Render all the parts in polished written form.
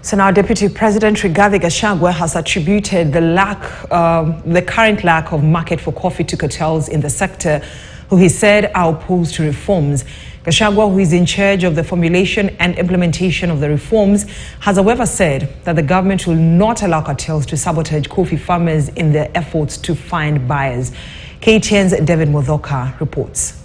So now Deputy President Rigathi Gachagua has attributed the current lack of market for coffee to cartels in the sector, who he said are opposed to reforms. Gachagua, who is in charge of the formulation and implementation of the reforms, has however said that the government will not allow cartels to sabotage coffee farmers in their efforts to find buyers. KTN's David Mudhoka reports.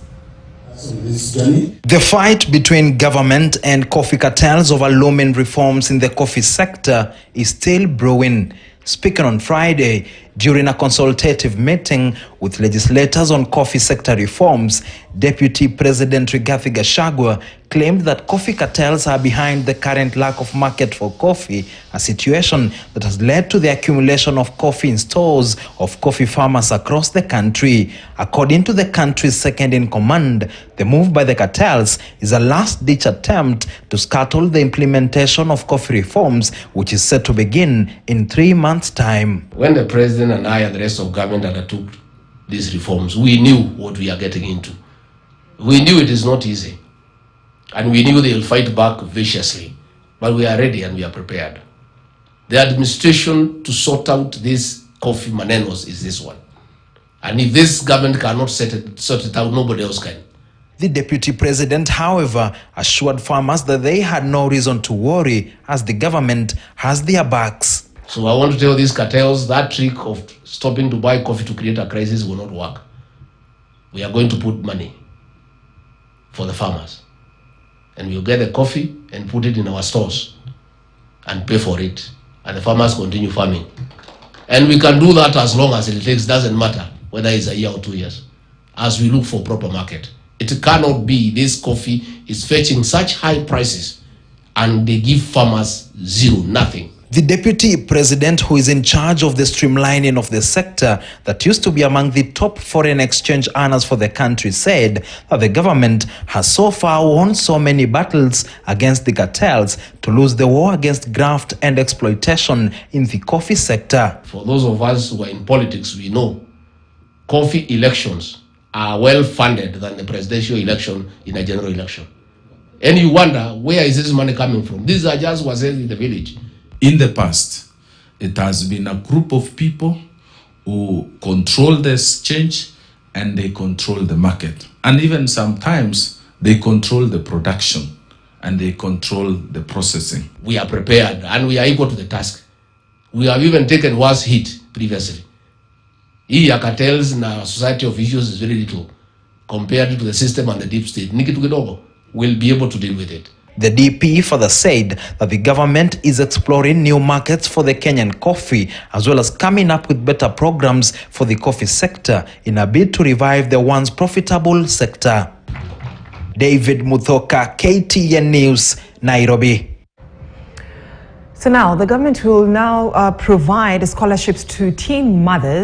The fight between government and coffee cartels over looming reforms in the coffee sector is still brewing. Speaking on Friday during a consultative meeting with legislators on coffee sector reforms, Deputy President Rigathi Gachagua claimed that coffee cartels are behind the current lack of market for coffee, a situation that has led to the accumulation of coffee in stores of coffee farmers across the country. According to the country's second in command, the move by the cartels is a last-ditch attempt to scuttle the implementation of coffee reforms, which is set to begin in 3 months' time. When the president and I and the rest of government undertook these reforms, we knew what we are getting into. We knew it is not easy, and we knew they'll fight back viciously, but we are ready and we are prepared. The administration to sort out these coffee manenos is this one. And if this government cannot sort it out, nobody else can. The deputy president, however, assured farmers that they had no reason to worry as the government has their backs. So I want to tell these cartels that trick of stopping to buy coffee to create a crisis will not work. We are going to put money for the farmers. And we'll get the coffee and put it in our stores and pay for it. And the farmers continue farming. And we can do that as long as it takes, doesn't matter whether it's a year or 2 years, as we look for proper market. It cannot be this coffee is fetching such high prices and they give farmers zero, nothing. The deputy president, who is in charge of the streamlining of the sector that used to be among the top foreign exchange earners for the country, said that the government has so far won so many battles against the cartels to lose the war against graft and exploitation in the coffee sector. For those of us who are in politics, we know coffee elections are well funded than the presidential election in a general election. And you wonder, where is this money coming from? These are just what's in the village. In the past, it has been a group of people who control the exchange and they control the market. And even sometimes they control the production and they control the processing. We are prepared and we are equal to the task. We have even taken worse hit previously. Here cartels in our society of issues is very little compared to the system and the deep state. Nikitu kidogo will be able to deal with it. The DP further said that the government is exploring new markets for the Kenyan coffee, as well as coming up with better programs for the coffee sector in a bid to revive the once profitable sector. David Mudhoka, KTN News, Nairobi. So now the government will now provide scholarships to teen mothers